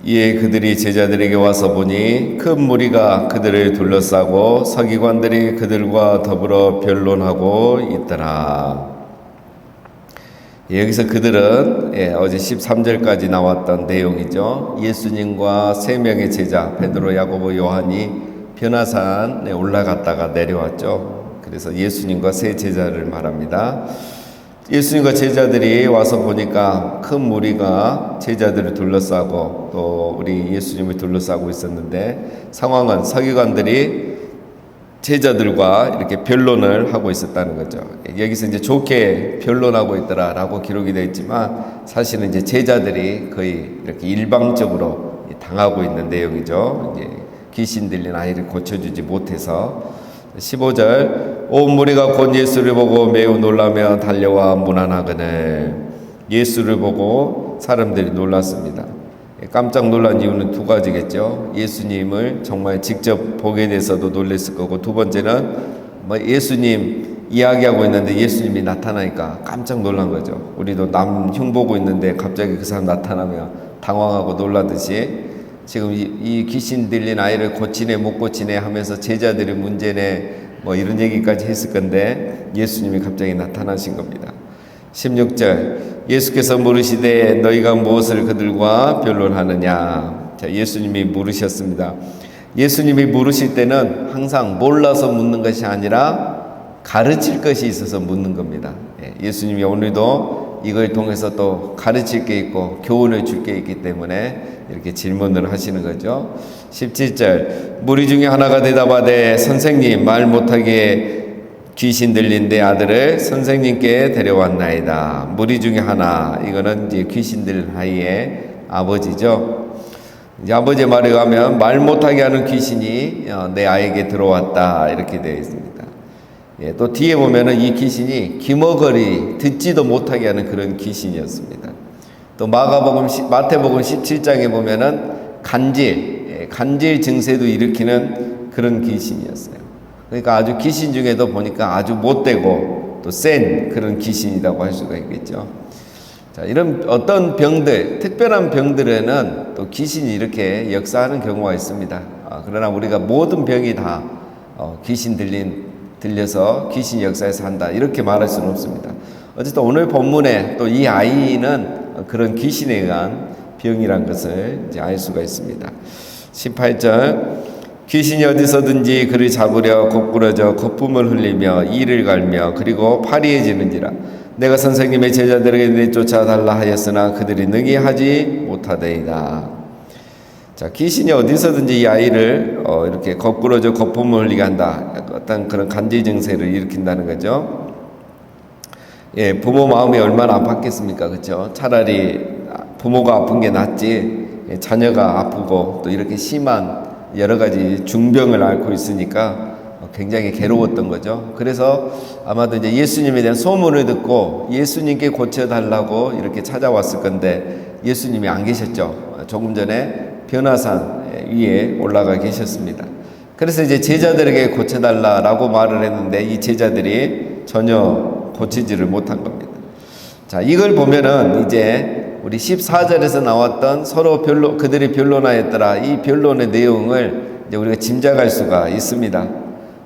이에 그들이 제자들에게 와서 보니 큰 무리가 그들을 둘러싸고 서기관들이 그들과 더불어 변론하고 있더라. 여기서 그들은 어제 13절까지 나왔던 내용이죠. 예수님과 세 명의 제자 베드로, 야고보, 요한이 변화산에 올라갔다가 내려왔죠. 그래서 예수님과 세 제자를 말합니다. 예수님과 제자들이 와서 보니까 큰 무리가 제자들을 둘러싸고 또 우리 예수님을 둘러싸고 있었는데, 상황은 서기관들이 제자들과 이렇게 변론을 하고 있었다는 거죠. 여기서 이제 좋게 변론하고 있더라라고 기록이 되어 있지만, 사실은 이제 제자들이 거의 이렇게 일방적으로 당하고 있는 내용이죠. 이제 귀신 들린 아이를 고쳐주지 못해서. 15절, 온 무리가 곧 예수를 보고 매우 놀라며 달려와 문안하거늘. 예수를 보고 사람들이 놀랐습니다. 깜짝 놀란 이유는 두 가지겠죠. 예수님을 정말 직접 보게 돼서도 놀랐을 거고, 두 번째는 예수님 이야기하고 있는데 예수님이 나타나니까 깜짝 놀란 거죠. 우리도 남 흉 보고 있는데 갑자기 그 사람 나타나면 당황하고 놀라듯이, 지금 이 귀신 들린 아이를 고치네 못 고치네 하면서 제자들이 문제네 이런 얘기까지 했을 건데, 예수님이 갑자기 나타나신 겁니다. 16절, 예수께서 물으시되 너희가 무엇을 그들과 변론하느냐. 자, 예수님이 물으셨습니다. 예수님이 물으실 때는 항상 몰라서 묻는 것이 아니라 가르칠 것이 있어서 묻는 겁니다. 예수님이 오늘도 이걸 통해서 또 가르칠 게 있고 교훈을 줄 게 있기 때문에 이렇게 질문을 하시는 거죠. 17절, 무리 중에 하나가 대답하되 선생님, 말 못하게 귀신 들린 내 아들을 선생님께 데려왔나이다. 무리 중에 하나, 이거는 이제 귀신 들린 아이의 아버지죠. 이제 아버지의 말에 의하면 말 못하게 하는 귀신이 내 아이에게 들어왔다, 이렇게 되어 있습니다. 또 뒤에 보면은 이 귀신이 기머거리 듣지도 못하게 하는 그런 귀신이었습니다. 또 마태복음 17장에 보면은 간질 증세도 일으키는 그런 귀신이었어요. 그러니까 아주 귀신 중에도 보니까 아주 못되고 또 센 그런 귀신이라고 할 수가 있겠죠. 자, 이런 어떤 병들, 특별한 병들에는 또 귀신이 이렇게 역사하는 경우가 있습니다. 그러나 우리가 모든 병이 다 귀신 들려서 귀신 역사에서 한다, 이렇게 말할 수는 없습니다. 어쨌든 오늘 본문에 또 이 아이는 그런 귀신에 의한 병이란 것을 이제 알 수가 있습니다. 18절, 귀신이 어디서든지 그를 잡으려 곧부러져 거품을 흘리며 이를 갈며 그리고 파리해지는지라. 내가 선생님의 제자들에게 내쫓아달라 하였으나 그들이 능히 하지 못하더이다. 자, 귀신이 어디서든지 이 아이를 이렇게 거꾸러져 거품을 흘리게 한다. 어떤 그런 간질 증세를 일으킨다는 거죠. 부모 마음이 얼마나 아팠겠습니까? 그렇죠? 차라리 부모가 아픈 게 낫지, 자녀가 아프고 또 이렇게 심한 여러 가지 중병을 앓고 있으니까 굉장히 괴로웠던 거죠. 그래서 아마도 이제 예수님에 대한 소문을 듣고 예수님께 고쳐달라고 이렇게 찾아왔을 건데, 예수님이 안 계셨죠. 조금 전에 변화산 위에 올라가 계셨습니다. 그래서 이제 제자들에게 고쳐달라고 말을 했는데 이 제자들이 전혀 고치지를 못한 겁니다. 자, 이걸 보면은 이제 우리 14절에서 나왔던 서로 그들이 변론하였더라, 이 변론의 내용을 이제 우리가 짐작할 수가 있습니다.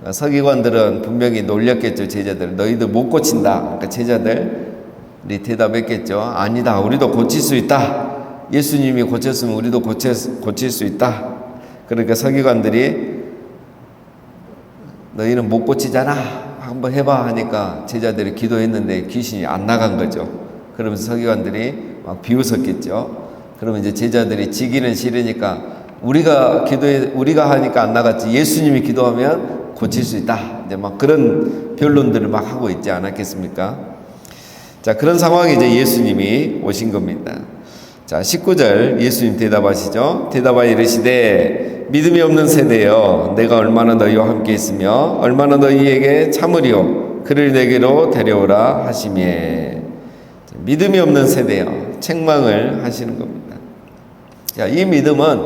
서기관들은 분명히 놀렸겠죠. 제자들, 너희들 못 고친다. 그러니까 제자들이 대답했겠죠. 아니다, 우리도 고칠 수 있다. 예수님이 고쳤으면 우리도 고칠 수 있다. 그러니까 서기관들이 너희는 못 고치잖아, 한번 해봐 하니까 제자들이 기도했는데 귀신이 안 나간 거죠. 그러면서 서기관들이 막 비웃었겠죠. 그러면 이제 제자들이 지기는 싫으니까 우리가 하니까 안 나갔지, 예수님이 기도하면 고칠 수 있다. 이제 막 그런 변론들을 막 하고 있지 않았겠습니까? 자, 그런 상황에 이제 예수님이 오신 겁니다. 자, 19절, 예수님 대답하시죠. 대답하여 이르시되 믿음이 없는 세대여, 내가 얼마나 너희와 함께 있으며 얼마나 너희에게 참으리오. 그를 내게로 데려오라 하시매. 믿음이 없는 세대여, 책망을 하시는 겁니다. 자, 이 믿음은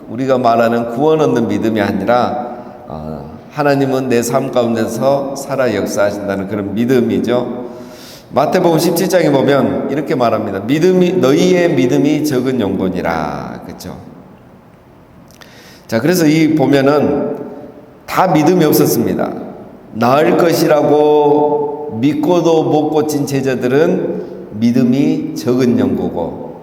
우리가 말하는 구원 얻는 믿음이 아니라 하나님은 내 삶 가운데서 살아 역사하신다는 그런 믿음이죠. 마태복음 17장에 보면 이렇게 말합니다. 너희의 믿음이 적은 용곤이라. 그렇죠? 자, 그래서 이 보면은 다 믿음이 없었습니다. 나을 것이라고 믿고도 못 고친 제자들은 믿음이 적은 연고고,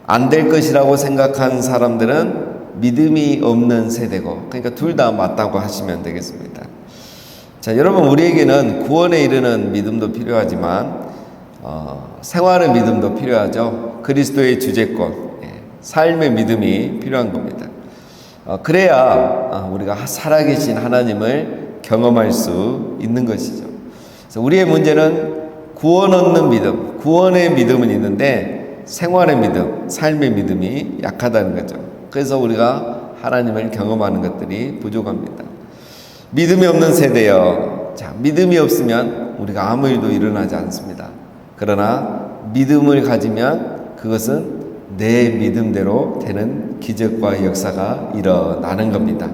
안 될 것이라고 생각한 사람들은 믿음이 없는 세대고, 그러니까 둘 다 맞다고 하시면 되겠습니다. 자, 여러분, 우리에게는 구원에 이르는 믿음도 필요하지만 생활의 믿음도 필요하죠. 그리스도의 주재권, 삶의 믿음이 필요한 겁니다. 그래야 우리가 살아계신 하나님을 경험할 수 있는 것이죠. 그래서 우리의 문제는 구원 얻는 믿음, 구원의 믿음은 있는데 생활의 믿음, 삶의 믿음이 약하다는 거죠. 그래서 우리가 하나님을 경험하는 것들이 부족합니다. 믿음이 없는 세대여. 자, 믿음이 없으면 우리가 아무 일도 일어나지 않습니다. 그러나 믿음을 가지면 그것은 내 믿음대로 되는 기적과 역사가 일어나는 겁니다.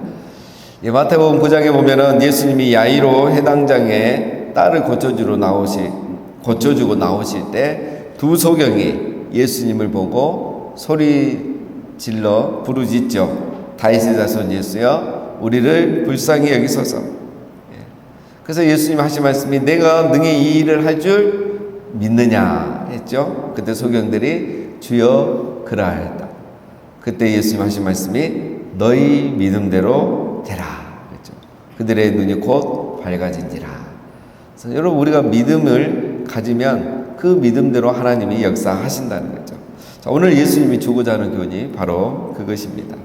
마태복음 9장에 보면은 예수님이 야이로 해당장에 딸을 고쳐주고 나오실 때 두 소경이 예수님을 보고 소리 질러 부르짖죠. 다윗의 자손 예수여, 우리를 불쌍히 여기소서. 그래서 예수님 하신 말씀이 내가 능히 이 일을 할 줄 믿느냐 했죠. 그때 소경들이 주여 그러하였다. 그때 예수님 하신 말씀이 너희 믿음대로 되라 그랬죠. 그들의 눈이 곧 밝아진지라. 그래서 여러분, 우리가 믿음을 가지면 그 믿음대로 하나님이 역사하신다는 거죠. 자, 오늘 예수님이 주고자 하는 교훈이 바로 그것입니다.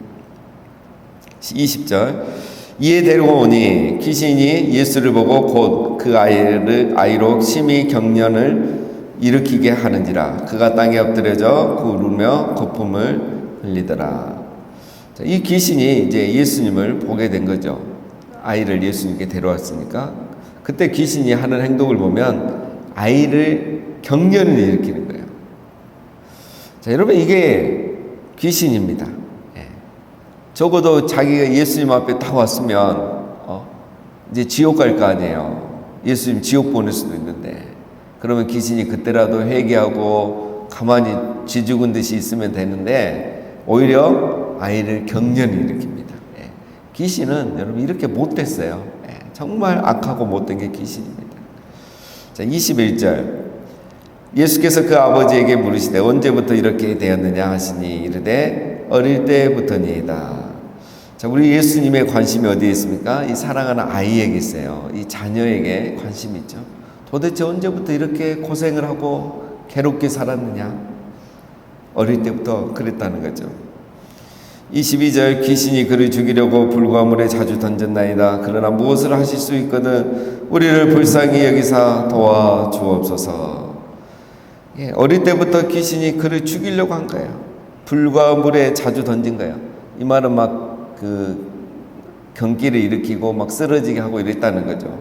20절, 이에 데리고 오니 귀신이 예수를 보고 곧 그 아이로 심히 경련을 일으키게 하는지라. 그가 땅에 엎드려져 구르며 거품을 흘리더라. 자, 이 귀신이 이제 예수님을 보게 된 거죠. 아이를 예수님께 데려왔으니까. 그때 귀신이 하는 행동을 보면 아이를 경련을 일으키는 거예요. 자, 여러분, 이게 귀신입니다. 적어도 자기가 예수님 앞에 딱 왔으면 이제 지옥 갈 거 아니에요. 예수님 지옥 보낼 수도 있는데, 그러면 귀신이 그때라도 회개하고 가만히 쥐 죽은 듯이 있으면 되는데 오히려 아이를 경련을 일으킵니다. 귀신은 여러분 이렇게 못됐어요. 정말 악하고 못된 게 귀신입니다. 자, 21절, 예수께서 그 아버지에게 물으시되 언제부터 이렇게 되었느냐 하시니 이르되 어릴 때부터니이다. 자, 우리 예수님의 관심이 어디에 있습니까? 이 사랑하는 아이에게 있어요. 이 자녀에게 관심이 있죠. 도대체 언제부터 이렇게 고생을 하고 괴롭게 살았느냐? 어릴 때부터 그랬다는 거죠. 22절, 귀신이 그를 죽이려고 불과 물에 자주 던졌나이다. 그러나 무엇을 하실 수 있거든 우리를 불쌍히 여기사 도와주옵소서. 어릴 때부터 귀신이 그를 죽이려고 한 거예요. 불과 물에 자주 던진 거예요. 이 말은 막 그 경기를 일으키고 막 쓰러지게 하고 이랬다는 거죠.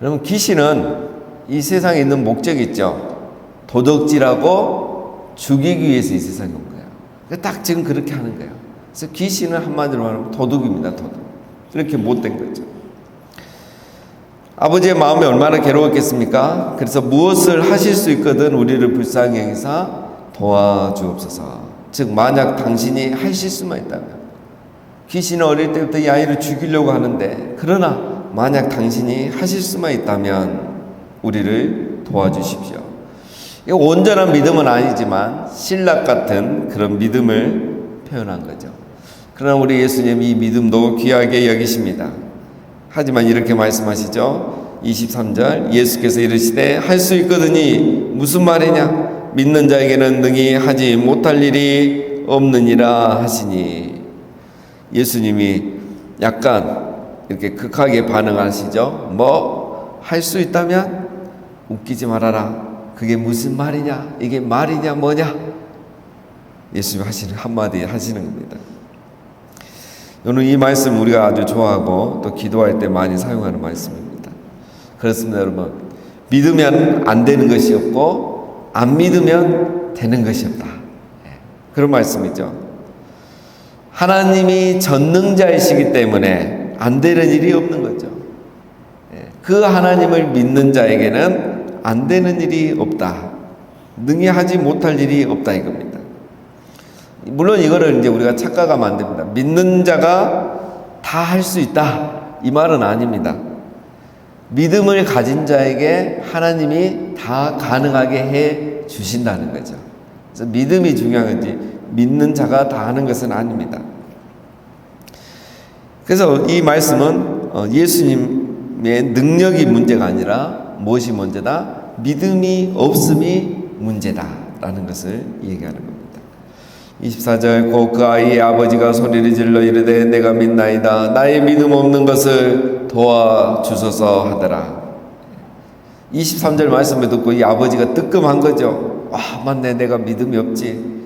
여러분, 귀신은 이 세상에 있는 목적이 있죠. 도둑질하고 죽이기 위해서 이 세상에 온 거예요. 딱 지금 그렇게 하는 거예요. 그래서 귀신은 한마디로 말하면 도둑입니다. 도둑. 이렇게 못된 거죠. 아버지의 마음이 얼마나 괴로웠겠습니까? 그래서 무엇을 하실 수 있거든 우리를 불쌍히 여기사 도와주옵소서. 즉, 만약 당신이 하실 수만 있다면, 귀신은 어릴 때부터 이 아이를 죽이려고 하는데, 그러나 만약 당신이 하실 수만 있다면 우리를 도와주십시오. 온전한 믿음은 아니지만 신락 같은 그런 믿음을 표현한 거죠. 그러나 우리 예수님이 이 믿음도 귀하게 여기십니다. 하지만 이렇게 말씀하시죠. 23절, 예수께서 이르시되 할 수 있거든이 무슨 말이냐? 믿는 자에게는 능히 하지 못할 일이 없느니라 하시니. 예수님이 약간 이렇게 극하게 반응하시죠. 뭐 할 수 있다면 웃기지 말아라. 그게 무슨 말이냐? 이게 말이냐 뭐냐? 예수님 하시는 한마디 하시는 겁니다. 오늘 이 말씀 우리가 아주 좋아하고 또 기도할 때 많이 사용하는 말씀입니다. 그렇습니다, 여러분. 믿으면 안 되는 것이 없고 안 믿으면 되는 것이 없다. 그런 말씀이죠. 하나님이 전능자이시기 때문에 안 되는 일이 없는 거죠. 그 하나님을 믿는 자에게는 안 되는 일이 없다. 능히 하지 못할 일이 없다 이겁니다. 물론 이거를 이제 우리가 착각하면 안 됩니다. 믿는 자가 다 할 수 있다, 이 말은 아닙니다. 믿음을 가진 자에게 하나님이 다 가능하게 해 주신다는 거죠. 그래서 믿음이 중요한 거지, 믿는 자가 다 하는 것은 아닙니다. 그래서 이 말씀은 예수님의 능력이 문제가 아니라 무엇이 문제다? 믿음이 없음이 문제다라는 것을 얘기하는 겁니다. 24절, 곧 그 아이의 아버지가 소리를 질러 이르되 내가 믿나이다, 나의 믿음 없는 것을 도와주소서 하더라. 23절 말씀을 듣고 이 아버지가 뜨끔한 거죠. 와, 맞네, 내가 믿음이 없지.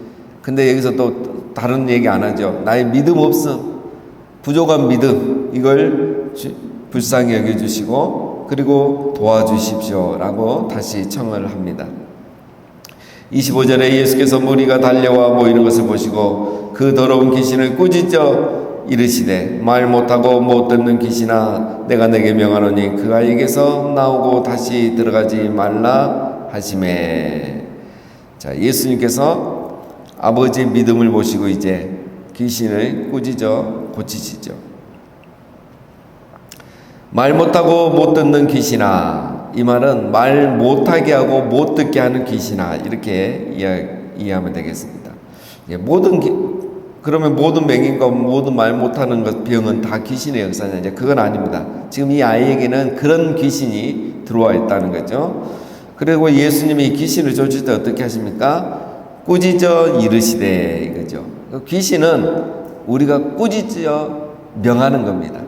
근데 여기서 또 다른 얘기 안 하죠. 나의 믿음 없음, 부족한 믿음, 이걸 불쌍히 여겨주시고 그리고 도와주십시오 라고 다시 청을 합니다. 25절에 예수께서 무리가 달려와 모이는 것을 보시고 그 더러운 귀신을 꾸짖어 이르시되 말 못하고 못 듣는 귀신아, 내가 내게 명하노니 그 아이에게서 나오고 다시 들어가지 말라 하시매. 자, 예수님께서 아버지의 믿음을 보시고 이제 귀신을 꾸짖어 고치시죠. 말 못하고 못 듣는 귀신아, 이 말은 말 못하게 하고 못 듣게 하는 귀신아, 이렇게 이해하면 되겠습니다. 그러면 모든 맹인과 모든 말 못하는 것, 병은 다 귀신의 역사냐? 이제 그건 아닙니다. 지금 이 아이에게는 그런 귀신이 들어와 있다는 거죠. 그리고 예수님이 이 귀신을 쫓을 때 어떻게 하십니까? 꾸짖어 이르시되, 이거죠. 귀신은 우리가 꾸짖어 명하는 겁니다.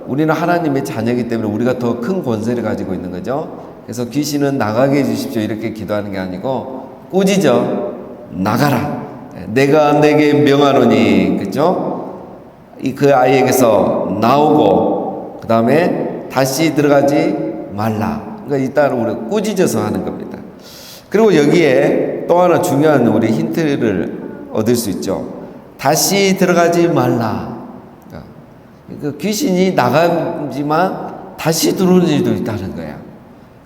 우리는 하나님의 자녀이기 때문에 우리가 더 큰 권세를 가지고 있는 거죠. 그래서 귀신은 나가게 해주십시오, 이렇게 기도하는 게 아니고 꾸짖어 나가라, 내가 내게 명하노니, 그죠? 그 아이에게서 나오고 그 다음에 다시 들어가지 말라. 그러니까 이따로 우리가 꾸짖어서 하는 겁니다. 그리고 여기에 또 하나 중요한 우리 힌트를 얻을 수 있죠. 다시 들어가지 말라. 그 귀신이 나가지만 다시 들어오는 일도 있다는 거야.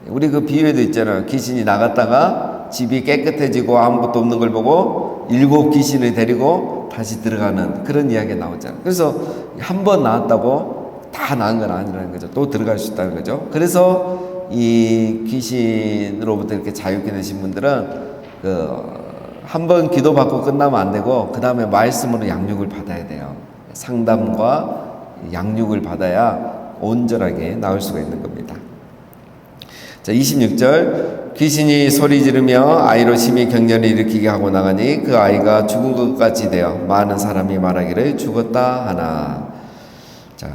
우리 그 비유에도 있잖아요. 귀신이 나갔다가 집이 깨끗해지고 아무것도 없는 걸 보고 7 귀신을 데리고 다시 들어가는 그런 이야기가 나오잖아요. 그래서 한 번 나왔다고 다 나은 건 아니라는 거죠. 또 들어갈 수 있다는 거죠. 그래서 이 귀신으로부터 이렇게 자유케 되신 분들은 한 번 기도받고 끝나면 안 되고 그 다음에 말씀으로 양육을 받아야 돼요. 상담과 양육을 받아야 온전하게 나올 수가 있는 겁니다. 자, 26절, 귀신이 소리 지르며 아이로 심히 격렬히 일으키게 하고 나가니 그 아이가 죽은 것 같이 되어 많은 사람이 말하기를 죽었다 하나. 자,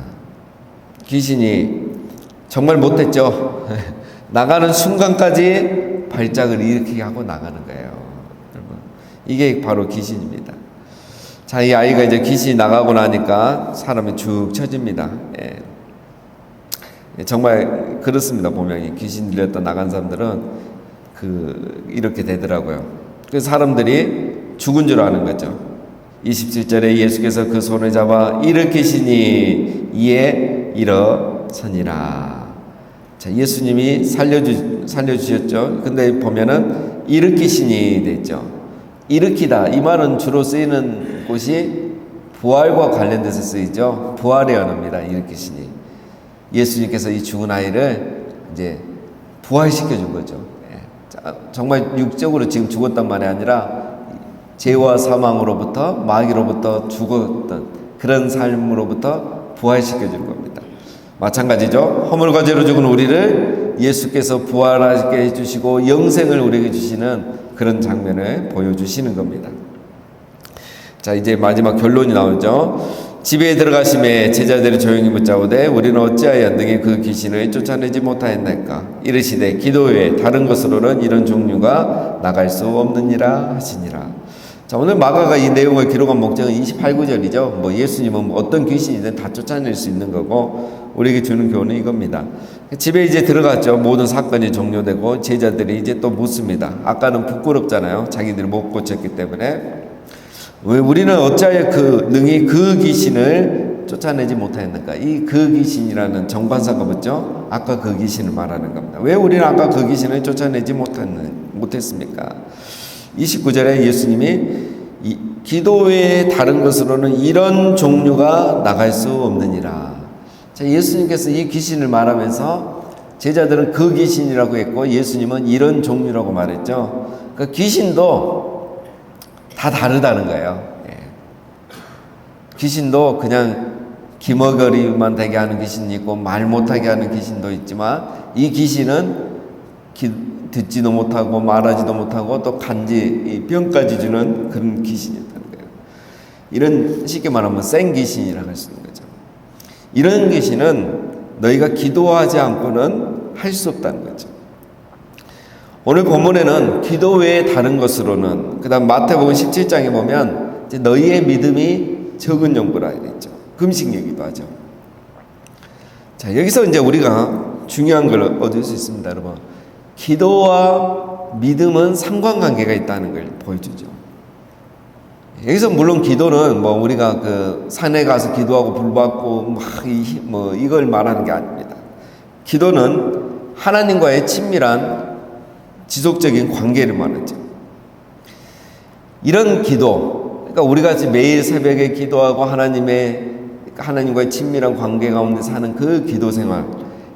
귀신이 정말 못했죠. 나가는 순간까지 발작을 일으키게 하고 나가는 거예요. 여러분, 이게 바로 귀신입니다. 자, 이 아이가 이제 귀신이 나가고 나니까 사람이 축 처집니다. 예. 정말 그렇습니다. 보면 귀신 들렸다 나간 사람들은 이렇게 되더라고요. 그래서 사람들이 죽은 줄 아는 거죠. 27절에 예수께서 그 손을 잡아 일으키시니 이에 일어서니라. 자, 예수님이 살려주셨죠. 근데 보면은 일으키시니 됐죠. 일으키다, 이 말은 주로 쓰이는 곳이 부활과 관련돼서 쓰이죠. 부활의 언어입니다. 일으키시니. 예수님께서 이 죽은 아이를 이제 부활시켜 준 거죠. 정말 육적으로 지금 죽었단 말이 아니라 죄와 사망으로부터, 마귀로부터 죽었던 그런 삶으로부터 부활시켜 준 겁니다. 마찬가지죠. 허물과 죄로 죽은 우리를 예수께서 부활하게 해주시고 영생을 우리에게 주시는 그런 장면을 보여주시는 겁니다. 자, 이제 마지막 결론이 나오죠. 집에 들어가심에 제자들이 조용히 묻자오되 우리는 어찌하여 능히 그 귀신을 쫓아내지 못하였나이까. 이르시되 기도 외에 다른 것으로는 이런 종류가 나갈 수 없느니라 하시니라. 자, 오늘 마가가 이 내용을 기록한 목적은 28구절이죠. 뭐 예수님은 어떤 귀신이든 다 쫓아낼 수 있는 거고 우리에게 주는 교훈은 이겁니다. 집에 이제 들어갔죠. 모든 사건이 종료되고 제자들이 이제 또 묻습니다. 아까는 부끄럽잖아요. 자기들이 못 고쳤기 때문에. 왜 우리는 어찌하여 능히 그 귀신을 쫓아내지 못하였는가? 이 그 귀신이라는 정관사가 붙죠. 아까 그 귀신을 말하는 겁니다. 왜 우리는 아까 그 귀신을 쫓아내지 못했습니까? 29절에 예수님이 기도 외에 다른 것으로는 이런 종류가 나갈 수 없느니라. 자, 예수님께서 이 귀신을 말하면서 제자들은 그 귀신이라고 했고 예수님은 이런 종류라고 말했죠. 그 귀신도 다 다르다는 거예요. 예. 귀신도 그냥 기머거리만 되게 하는 귀신이 있고 말 못하게 하는 귀신도 있지만 이 귀신은 듣지도 못하고 말하지도 못하고 또 간지 병까지 주는 그런 귀신이었다는 거예요. 이런 쉽게 말하면 생 귀신이라고 할 수 있는 거죠. 이런 귀신은 너희가 기도하지 않고는 할 수 없다는 거죠. 오늘 본문에는 기도 외에 다른 것으로는 그 다음 마태복음 17장에 보면 이제 너희의 믿음이 적은 용부라 이랬죠. 금식 얘기도 하죠. 자, 여기서 이제 우리가 중요한 걸 얻을 수 있습니다, 여러분. 기도와 믿음은 상관관계가 있다는 걸 보여주죠. 여기서 물론 기도는 뭐 우리가 그 산에 가서 기도하고 불 받고 뭐 이걸 말하는 게 아닙니다. 기도는 하나님과의 친밀한 지속적인 관계를 말하죠. 이런 기도, 그러니까 우리가 매일 새벽에 기도하고 하나님과의 친밀한 관계 가운데 사는 그 기도 생활,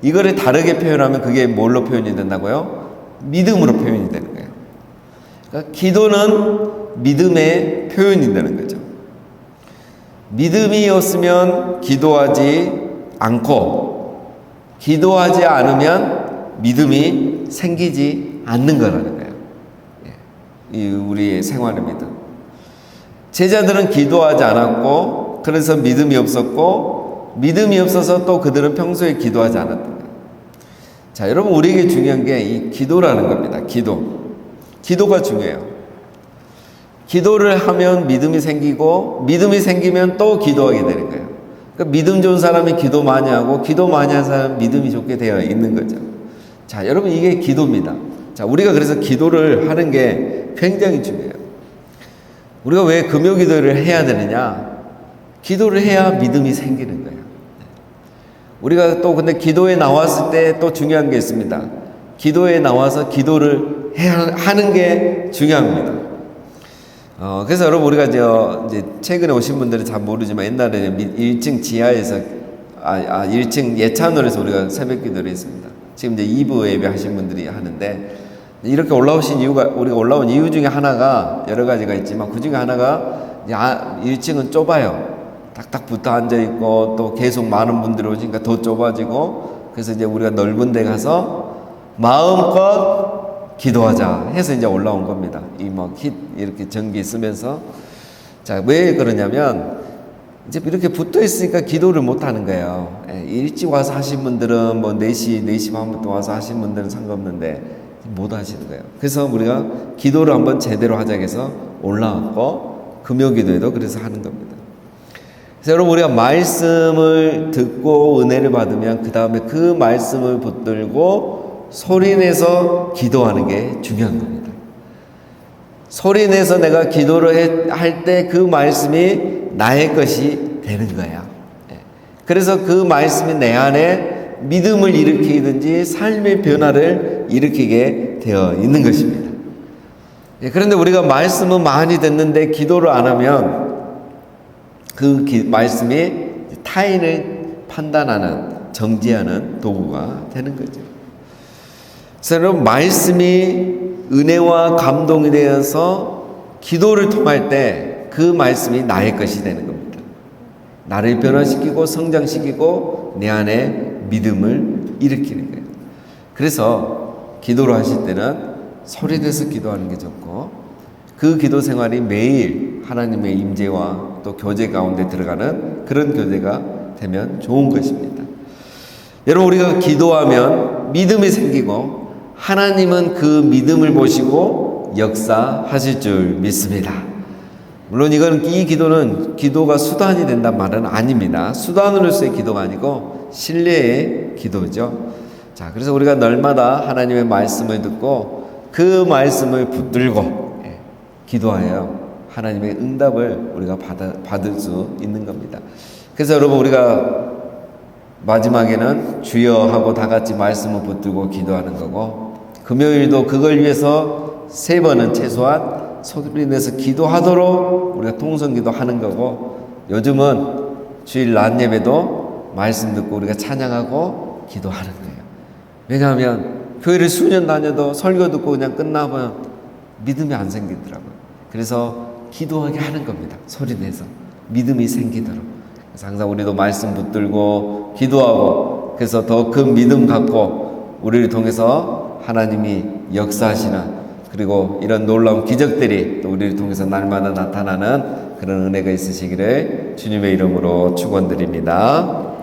이거를 다르게 표현하면 그게 뭘로 표현이 된다고요? 믿음으로 표현이 되는 거예요. 그러니까 기도는 믿음의 표현이 되는 거죠. 믿음이 없으면 기도하지 않고 기도하지 않으면 믿음이 생기지 않는 거라는 거예요. 이 우리의 생활의 믿음. 제자들은 기도하지 않았고 그래서 믿음이 없었고 믿음이 없어서 또 그들은 평소에 기도하지 않았던 거예요. 자, 여러분 우리에게 중요한 게 이 기도라는 겁니다. 기도가 중요해요. 기도를 하면 믿음이 생기고 믿음이 생기면 또 기도하게 되는 거예요. 그러니까 믿음 좋은 사람이 기도 많이 하고 기도 많이 하는 사람은 믿음이 좋게 되어 있는 거죠. 자, 여러분 이게 기도입니다. 자, 우리가 그래서 기도를 하는 게 굉장히 중요해요. 우리가 왜 금요 기도를 해야 되느냐? 기도를 해야 믿음이 생기는 거예요. 우리가 또 근데 기도에 나왔을 때 또 중요한 게 있습니다. 기도에 나와서 기도를 하는 게 중요합니다. 그래서 여러분 우리가 이제 최근에 오신 분들은 잘 모르지만 옛날에 1층 지하에서 1층 예찬홀에서 우리가 새벽 기도를 했습니다. 지금 이제 2부 예배 하신 분들이 하는데 이렇게 올라오신 이유가 우리가 올라온 이유 중에 하나가 여러 가지가 있지만 그 중에 하나가 1층은 좁아요. 딱딱 붙어 앉아 있고 또 계속 많은 분들이 오시니까 더 좁아지고 그래서 이제 우리가 넓은 데 가서 마음껏 기도하자 해서 이제 올라온 겁니다. 이렇게 전기 쓰면서. 자, 왜 그러냐면 이제 이렇게 붙어 있으니까 기도를 못 하는 거예요. 일찍 와서 하신 분들은 뭐 4시 반부터 와서 하신 분들은 상관없는데 못 하시는 거예요. 그래서 우리가 기도를 한번 제대로 하자 해서 올라왔고 금요 기도에도 그래서 하는 겁니다. 그래서 여러분 우리가 말씀을 듣고 은혜를 받으면 그 다음에 그 말씀을 붙들고 소리내서 기도하는 게 중요한 겁니다. 소리내서 내가 기도를 할 때 그 말씀이 나의 것이 되는 거야. 그래서 그 말씀이 내 안에 믿음을 일으키든지 삶의 변화를 일으키게 되어 있는 것입니다. 그런데 우리가 말씀은 많이 듣는데 기도를 안 하면 그 말씀이 타인을 판단하는, 정지하는 도구가 되는 거죠. 그래서 여러분 말씀이 은혜와 감동이 되어서 기도를 통할 때 그 말씀이 나의 것이 되는 겁니다. 나를 변화시키고 성장시키고 내 안에 믿음을 일으키는 거예요. 그래서 기도를 하실 때는 소리내서 기도하는 게 좋고 그 기도 생활이 매일 하나님의 임재와 또 교제 가운데 들어가는 그런 교제가 되면 좋은 것입니다. 여러분 우리가 기도하면 믿음이 생기고 하나님은 그 믿음을 보시고 역사하실 줄 믿습니다. 물론 이 기도는 기도가 수단이 된다는 말은 아닙니다. 수단으로서의 기도가 아니고 신뢰의 기도죠. 자, 그래서 우리가 날마다 하나님의 말씀을 듣고 그 말씀을 붙들고 기도하여 하나님의 응답을 우리가 받을 수 있는 겁니다. 그래서 여러분 우리가 마지막에는 주여 하고 다 같이 말씀을 붙들고 기도하는 거고 금요일도 그걸 위해서 3번은 최소한 소리 내서 기도하도록 우리가 통성기도 하는 거고, 요즘은 주일 낮 예배도 말씀 듣고 우리가 찬양하고 기도하는 거예요. 왜냐하면 교회를 수년 다녀도 설교 듣고 그냥 끝나면 믿음이 안 생기더라고요. 그래서 기도하게 하는 겁니다. 소리 내서 믿음이 생기도록. 그래서 항상 우리도 말씀 붙들고 기도하고, 그래서 더 큰 믿음 갖고 우리를 통해서 하나님이 역사하시는, 그리고 이런 놀라운 기적들이 또 우리를 통해서 날마다 나타나는 그런 은혜가 있으시기를 주님의 이름으로 축원드립니다.